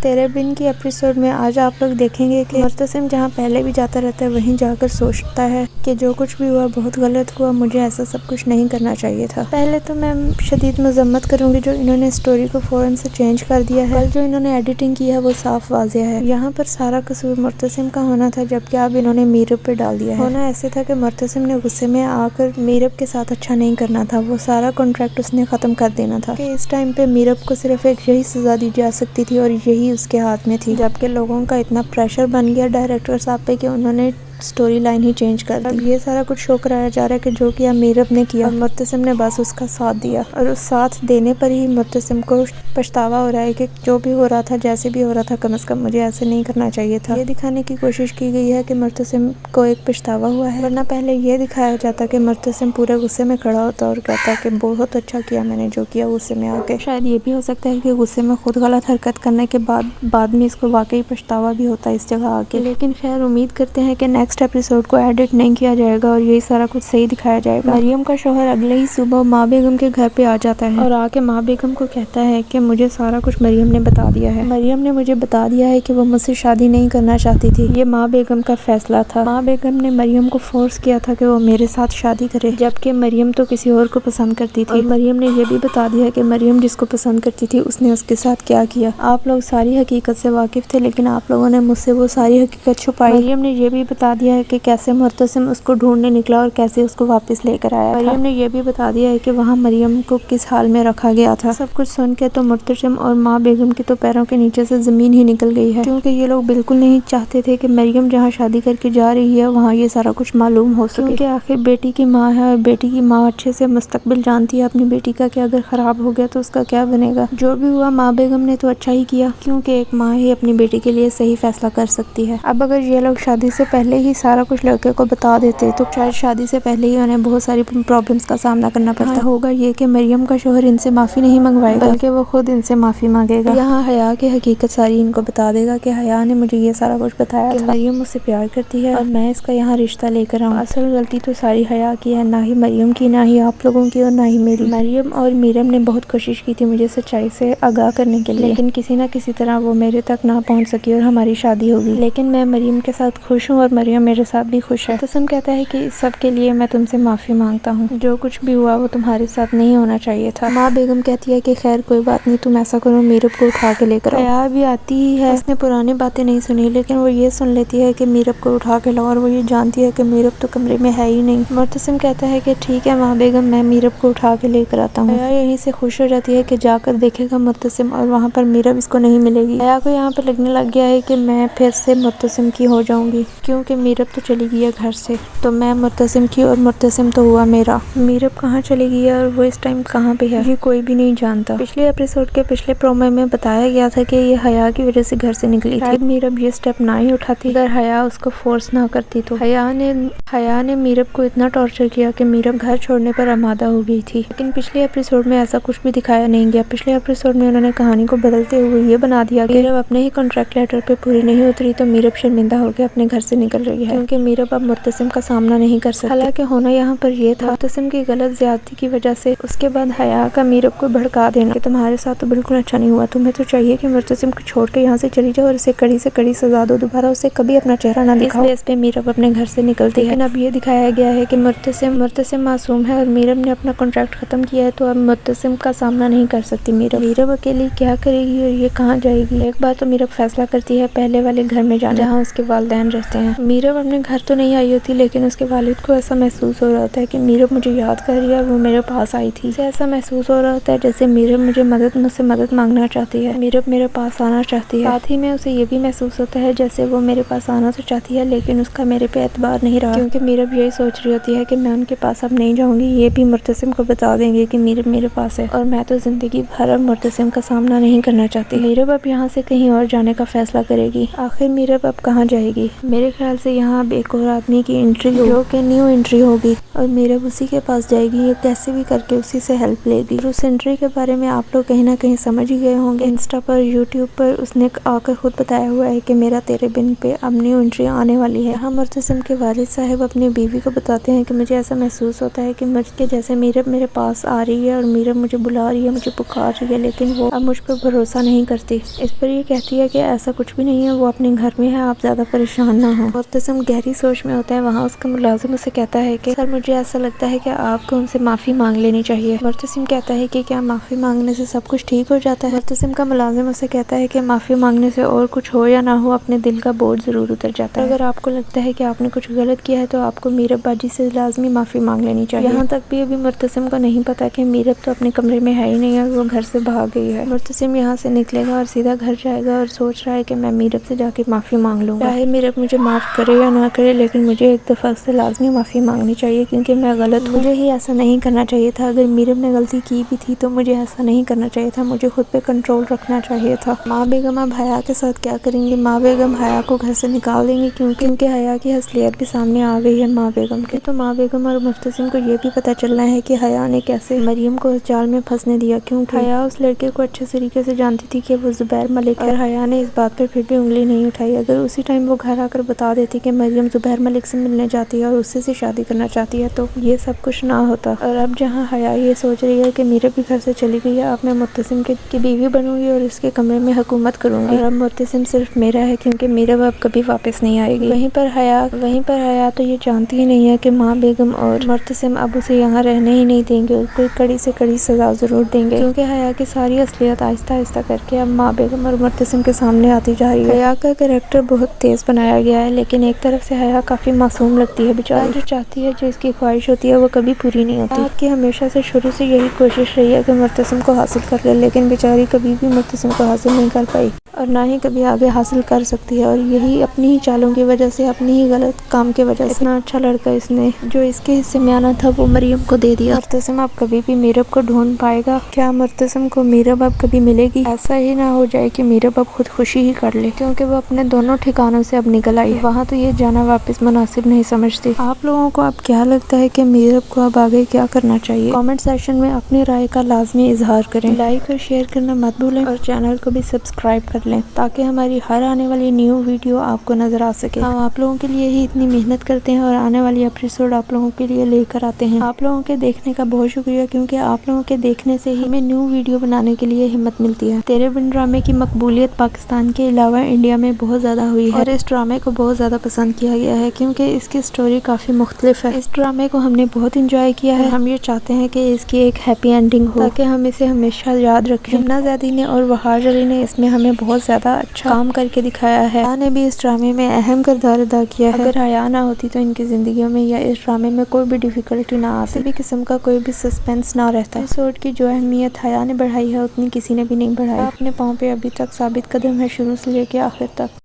13 بن کی ایپیسوڈ میں آج آپ لوگ دیکھیں گے کہ مرتسم جہاں پہلے بھی جاتا رہتا ہے وہیں جا کر سوچتا ہے کہ جو کچھ بھی ہوا بہت غلط ہوا، مجھے ایسا سب کچھ نہیں کرنا چاہیے تھا۔ پہلے تو میں شدید مذمت کروں گی جو انہوں نے اسٹوری کو فوراً سے چینج کر دیا ہے، جو انہوں نے ایڈیٹنگ کی ہے وہ صاف واضح ہے۔ یہاں پر سارا قصور مرتسم کا ہونا تھا، جبکہ اب انہوں نے میرب پہ ڈال دیا ہے۔ ہونا ایسے تھا کہ مرتسم نے غصے میں آ کر میرب کے ساتھ اچھا نہیں کرنا تھا، وہ سارا کانٹریکٹ اس نے ختم کر دینا تھا کہ اس ٹائم پہ میرب کو صرف ایک یہی سزا دی جا سکتی تھی اور یہی اس کے ہاتھ میں تھی، جبکہ لوگوں کا اتنا پریشر بن گیا ڈائریکٹر صاحب پہ کہ انہوں نے سٹوری لائن ہی چینج کر دی۔ اب یہ سارا کچھ شو کرایا جا رہا ہے کہ جو کیا میرب نے کیا، اور مرتسم نے بس اس کا ساتھ دیا، اور اس ساتھ دینے پر ہی مرتسم کو پچھتاوا ہو رہا ہے کہ جو بھی ہو رہا تھا، جیسے بھی ہو رہا تھا، کم از کم مجھے ایسے نہیں کرنا چاہیے تھا۔ یہ دکھانے کی کوشش کی گئی ہے کہ مرتسم کو ایک پچھتاوا ہوا ہے، ورنہ پہلے یہ دکھایا جاتا کہ مرتسم پورے غصے میں کھڑا ہوتا اور کہتا کہ بہت اچھا کیا میں نے جو کیا غصے میں آ کے۔ شاید یہ بھی ہو سکتا ہے کہ غصے میں خود غلط حرکت کرنے کے بعد میں اس کو واقعی پچھتاوا بھی ہوتا ہے اس جگہ آ کے، لیکن خیر امید کرتے ہیں کہ نیکسٹ ایپیسوڈ کو ایڈٹ نہیں کیا جائے گا اور یہی سارا کچھ صحیح دکھایا جائے گا۔ مریم کا شوہر اگلے ہی صبح ماں بیگم کے گھر پہ آ جاتا ہے اور آ کے ماں بیگم کو کہتا ہے کہ مجھے سارا کچھ مریم نے بتا دیا ہے۔ مریم نے مجھے بتا دیا ہے کہ وہ مجھ سے شادی نہیں کرنا چاہتی تھی، یہ ماں بیگم کا فیصلہ تھا۔ ماں بیگم نے مریم کو فورس کیا تھا کہ وہ میرے ساتھ شادی کرے، جبکہ مریم تو کسی اور کو پسند کرتی تھی، اور مریم نے یہ بھی بتا دیا کہ مریم جس کو پسند کرتی تھی اس نے اس کے ساتھ کیا کیا۔ آپ لوگ ساری حقیقت سے واقف تھے، لیکن آپ لوگوں نے مجھ سے وہ ساری حقیقت چھپائی۔ مریم نے یہ بھی بتا دیا ہے کہ کیسے مرتسم اس کو ڈھونڈنے نکلا اور کیسے اس کو واپس لے کر آیا تھا۔ مریم نے یہ بھی بتا دیا ہے کہ وہاں مریم کو کس حال میں رکھا گیا تھا۔ سب کچھ سن کے تو مرتسم اور ماں بیگم کی تو پیروں کے نیچے سے زمین ہی نکل گئی ہے، کیونکہ یہ لوگ بالکل نہیں چاہتے تھے کہ مریم جہاں شادی کر کے جا رہی ہے وہاں یہ سارا کچھ معلوم ہو سکے، کیونکہ آخر بیٹی کی ماں ہے اور بیٹی کی ماں اچھے سے مستقبل جانتی ہے اپنی بیٹی کا کہ اگر خراب ہو گیا تو اس کا کیا بنے گا۔ جو بھی ہوا ماں بیگم نے تو اچھا ہی کیا، کیونکہ ایک ماں ہی اپنی بیٹی کے لیے صحیح فیصلہ کر سکتی ہے۔ اب اگر یہ لوگ شادی سے پہلے ہی سارا کچھ لڑکے کو بتا دیتے تو شاید شادی سے پہلے ہی انہیں بہت ساری پرابلمس کا سامنا کرنا پڑتا ہوگا، یہ کہ مریم کا شوہر ان سے معافی نہیں منگوائے گا بلکہ وہ خود ان سے معافی مانگے گا۔ یہاں حیا کی حقیقت ساری ان کو بتا دے گا کہ حیا نے مجھے یہ سارا کچھ بتایا کہ مریم مجھ سے پیار کرتی ہے اور میں اس کا یہاں رشتہ لے کر آؤں۔ اصل غلطی تو ساری حیا کی ہے، نہ ہی مریم کی، نہ ہی آپ لوگوں کی، اور نہ ہی میری۔ مریم اور میرم نے بہت کوشش کی تھی مجھے سچائی سے آگاہ کرنے کے لیے، لیکن کسی نہ کسی طرح وہ میرے تک نہ پہنچ سکی اور ہماری شادی ہو گئی۔ لیکن میں مریم کے ساتھ خوش ہوں اور مریم میرے ساتھ بھی خوش ہے۔ قسم کہتا ہے کہ اس سب کے لیے میں تم سے معافی مانگتا ہوں، جو کچھ بھی ہوا وہ تمہارے ساتھ نہیں ہونا چاہیے تھا۔ ماں بیگم کہتی ہے کہ خیر کوئی بات نہیں، تم ایسا کرو میرب کو اٹھا کے لے کر آؤ۔ حیا بھی آتی ہی ہے، اس نے پرانی باتیں نہیں سنی، لیکن وہ یہ سن لیتی ہے کہ میرب کو اٹھا کے لاؤ، اور وہ یہ جانتی ہے کہ میرب تو کمرے میں ہے ہی نہیں۔ مرتسم کہتا ہے کہ ٹھیک ہے ماں بیگم، میں میرب کو اٹھا کے لے کر آتا ہوں۔ حیا یہیں سے خوش ہو جاتی ہے کہ جا کر دیکھے گا مرتسم، اور وہاں پر میرب اس کو نہیں ملے گی۔ حیا کو یہاں پر لگنے لگ گیا ہے کہ میں پھر سے مرتسم کی ہو جاؤں گی، کیونکہ میرب تو چلی گئی ہے گھر سے، تو میں مرتسم کی اور مرتسم تو ہوا میرا۔ میرب کہاں چلی گئی ہے اور وہ اس ٹائم کہاں پہ ہے یہ کوئی بھی نہیں جانتا۔ پچھلے ایپیسوڈ کے پچھلے پرومو میں بتایا گیا تھا کہ یہ حیا کی وجہ سے گھر سے نکلی تھی، میرب یہ سٹیپ نہ ہی اٹھاتی اگر حیا اس کو فورس نہ کرتی تو۔ حیا نے میرب کو اتنا ٹارچر کیا کہ میرب گھر چھوڑنے پر آمادہ ہو گئی تھی، لیکن پچھلے ایپیسوڈ میں ایسا کچھ بھی دکھایا نہیں گیا۔ پچھلے ایپیسوڈ میں انہوں نے کہانی کو بدلتے ہوئے یہ بنا دیا کہ میرب اپنے ہی کانٹریکٹ لیٹر پہ پوری نہیں اتری تو میرب شرمندہ ہو کے اپنے گھر سے نکل رہی ہے، کیونکہ میرب اب مرتسم کا سامنا نہیں کر سکتی۔ حالانکہ ہونا یہاں پر یہ تھا مرتسم کی غلط زیادتی کی وجہ سے اس کے بعد حیا کا میرب کو بھڑکا دینا کہ تمہارے ساتھ تو بالکل اچھا نہیں ہوا، تمہیں تو چاہیے کہ مرتسم کو چھوڑ کے یہاں سے چلی جاؤ اور اسے کڑی سے کڑی سزا دو، دوبارہ اسے کبھی اپنا چہرہ نہ دکھاؤ۔ اس بیس پہ میرب اپنے گھر سے نکلتی ہے، لیکن اب یہ دکھایا گیا ہے کہ مرتسم معصوم ہے اور میرب نے اپنا کانٹریکٹ ختم کیا ہے، تو اب مرتسم کا سامنا نہیں کر سکتی میرب اکیلی کیا کرے گی اور یہ کہاں جائے گی۔ ایک بار تو میرب فیصلہ کرتی ہے پہلے والے گھر میں جانا جہاں اس کے والدین رہتے ہیں۔ میرب اپنے گھر تو نہیں آئی ہوتی، لیکن اس کے والد کو ایسا محسوس ہو رہا ہوتا ہے کہ میرب مجھے یاد کر رہی ہے، وہ میرے پاس آئی تھی۔ اسے ایسا محسوس ہو رہا ہوتا ہے جیسے میرب مجھ سے مدد مانگنا چاہتی ہے، میرب میرے پاس آنا چاہتی ہے۔ ساتھ ہی میں اسے یہ بھی محسوس ہوتا ہے جیسے وہ میرے پاس آنا تو چاہتی ہے، لیکن اس کا میرے پہ اعتبار نہیں رہا، کیونکہ میرب یہی سوچ رہی ہوتی ہے کہ میں ان کے پاس اب نہیں جاؤں گی، یہ بھی مرتسم کو بتا دیں گے کہ میرب میرے پاس ہے، اور میں تو زندگی بھر اب مرتسم کا سامنا نہیں کرنا چاہتی۔ میرب اب یہاں سے کہیں اور جانے کا فیصلہ کرے گی۔ آخر میرب اب کہاں جائے گی؟ میرے خیال سے یہاں اب ایک اور آدمی کی انٹری ہو جو کہ نیو انٹری ہوگی اور میرب اسی کے پاس جائے گی، یہ کیسے بھی کر کے اسی سے ہیلپ لے گی۔ اس انٹری کے بارے میں آپ لوگ کہیں نہ کہیں سمجھ ہی گئے ہوں گے، انسٹا پر یوٹیوب پر اس نے آ کر خود بتایا ہوا ہے کہ میرا تیرے بن پہ اب نیو انٹری آنے والی ہے۔ یہاں مرتسم کے والد صاحب اپنی بیوی کو بتاتے ہیں کہ مجھے ایسا محسوس ہوتا ہے کہ جیسے میرب میرے پاس آ رہی ہے اور میرب مجھے بلا رہی ہے، مجھے پکار رہی ہے، لیکن وہ اب مجھ پر بھروسہ نہیں کرتی۔ اس پر یہ کہتی ہے کہ ایسا کچھ بھی نہیں ہے، وہ اپنے گھر میں ہے، آپ زیادہ پریشان نہ ہوں۔ مرتسم گہری سوچ میں ہوتا ہے، وہاں اس کا ملازم اسے کہتا ہے کہ سر مجھے ایسا لگتا ہے کہ آپ کو ان سے معافی مانگ لینی چاہیے۔ مرتسم کہتا ہے کہ کیا معافی مانگنے سے سب کچھ ٹھیک ہو جاتا ہے؟ مرتسم کا ملازم اسے کہتا ہے کہ معافی مانگنے سے اور کچھ ہو یا نہ ہو، اپنے دل کا بوجھ ضرور اتر جاتا ہے۔ اگر آپ کو لگتا ہے کہ آپ نے کچھ غلط کیا ہے تو آپ کو میرب باجی سے لازمی معافی مانگ لینی چاہیے۔ یہاں تک بھی ابھی مرتسم کو نہیں پتا کہ میرب تو اپنے کمرے میں ہے ہی نہیں ہے، وہ گھر سے بھاگ گئی ہے۔ مرتسم یہاں سے نکلے گا اور سیدھا گھر جائے گا اور سوچ رہا ہے کہ میں میرب سے جا کے معافی مانگ لوں گا، چاہے میرب مجھے معاف کرے یا نہ کرے، لیکن مجھے ایک دفعہ سے لازمی معافی مانگنی چاہیے کیونکہ میں غلط ہوں، مجھے ہی ایسا نہیں کرنا چاہیے تھا۔ اگر میرب نے غلطی کی بھی تھی تو مجھے ایسا نہیں کرنا چاہیے تھا، مجھے خود پہ کنٹرول رکھنا چاہیے تھا۔ ماں بیگم اب حیا کے ساتھ کیا کریں گی؟ ماں بیگم حیا کو گھر سے نکال دیں گی کیونکہ حیا کی اصلیت بھی سامنے آ گئی ہے ماں بیگم کے۔ تو ماں بیگم اور مرتسم کو یہ بھی پتا چلنا ہے کہ حیا نے کیسے مریم کو اس جال میں پھنسنے دیا، کیونکہ حیا اس لڑکے کو اچھے طریقے سے جانتی تھی کہ وہ زبیر ملک ہے، اور حیا نے اس بات پر پھر بھی انگلی نہیں اٹھائی۔ اگر اسی ٹائم وہ گھر آ کر بتا دیتی کہ مریم زبیر ملک سے ملنے جاتی ہے اور اسی سے شادی کرنا چاہتی ہے تو یہ سب کچھ نہ ہوتا۔ اور اب جہاں حیا یہ سوچ رہی ہے کہ میرب بھی گھر سے چلی گئی ہے، اب میں مرتسم کی بیوی بنوں گی اور اس کے کمرے میں حکومت کروں گی، اور اب مرتسم صرف میرا ہے کیونکہ میرب اب کبھی واپس نہیں آئے گی۔ وہیں پر حیا تو یہ جانتی ہی نہیں ہے کہ ماں بیگم اور مرتسم اب اسے یہاں رہنے ہی نہیں دیں گے، کوئی کڑی سے کڑی سزا ضرور دیں گے، کیونکہ حیا کی ساری اصلیت آہستہ آہستہ کر کے اب ماں بیگم اور مرتسم کے سامنے آتی جا رہی ہے۔ حیا کا کریکٹر بہت تیز بنایا گیا ہے، لیکن ایک طرف سے حیا کافی معصوم لگتی ہے بیچاری، جو چاہتی ہے، جو اس کی خواہش ہوتی ہے وہ کبھی پوری نہیں ہوتی۔ حیا کی ہمیشہ سے شروع سے یہی کوشش رہی ہے کہ مرتسم کو حاصل کر لے، لیکن بیچاری کبھی بھی مرتسم کو حاصل نہیں کر پائی اور نہ ہی کبھی آگے حاصل کر سکتی ہے، اور یہی اپنی ہی چالوں کی وجہ سے، اپنی ہی غلط کام کی وجہ سے اتنا اچھا لڑکا اس نے جو اس کے حصے میں آنا تھا وہ مریم کو دے دیا۔ مرتسم اب کبھی بھی میرب کو ڈھونڈ پائے گا کیا؟ مرتسم کو میرب اب کبھی ملے گی؟ ایسا ہی نہ ہو جائے کہ میرب اب خودکشی ہی کر لے، کیونکہ وہ اپنے دونوں ٹھکانوں سے اب نکل آئی ہے، وہاں تو یہ جانا واپس مناسب نہیں سمجھتی۔ آپ لوگوں کو اب کیا لگتا ہے کہ میرب کو اب آگے کیا کرنا چاہیے؟ کامنٹ سیکشن میں اپنی رائے کا لازمی اظہار کریں، لائک اور شیئر کرنا مت بھولیں، اور چینل کو بھی سبسکرائب کر لیں تاکہ ہماری ہر آنے والی نیو ویڈیو آپ کو نظر آ سکے۔ ہم آپ لوگوں کے لیے ہی اتنی محنت کرتے ہیں اور آنے والی ایپیسوڈ آپ لوگوں کے لیے لے کر آتے ہیں۔ آپ لوگوں کے دیکھنے کا بہت شکریہ، کیونکہ آپ لوگوں کے دیکھنے سے ہی ہمیں نیو ویڈیو بنانے کے لیے ہمت ملتی ہے۔ تیرے بن ڈرامے کی مقبولیت پاکستان کے علاوہ انڈیا میں بہت زیادہ ہوئی ہے، اور اس ڈرامے کو بہت زیادہ پسند کیا گیا ہے کیونکہ اس کی سٹوری کافی مختلف ہے۔ اس ڈرامے کو ہم نے بہت انجوائے کیا ہے، ہم یہ چاہتے ہیں کہ اس کی ایک ہیپی اینڈنگ ہو تاکہ ہم اسے ہمیشہ یاد رکھیں۔ ہمنا زیدی نے اور وہاج علی نے اس میں ہمیں بہت زیادہ اچھا کام کر کے دکھایا ہے۔ حیا نے بھی اس ڈرامے میں اہم کردار ادا کیا ہے، اگر حیا نہ ہوتی تو ان کی زندگیوں میں یا اس ڈرامے میں کوئی بھی ڈیفیکلٹی نہ آتی، کسی بھی قسم کا کوئی بھی سسپینس نہ رہتا۔ ایپیسوڈ کی جو اہمیت حیا نے بڑھائی ہے اتنی کسی نے بھی نہیں بڑھائی۔ حیا اپنے پاؤں پہ ابھی تک ثابت قدم ہے، شروع سے لے کے آخر تک۔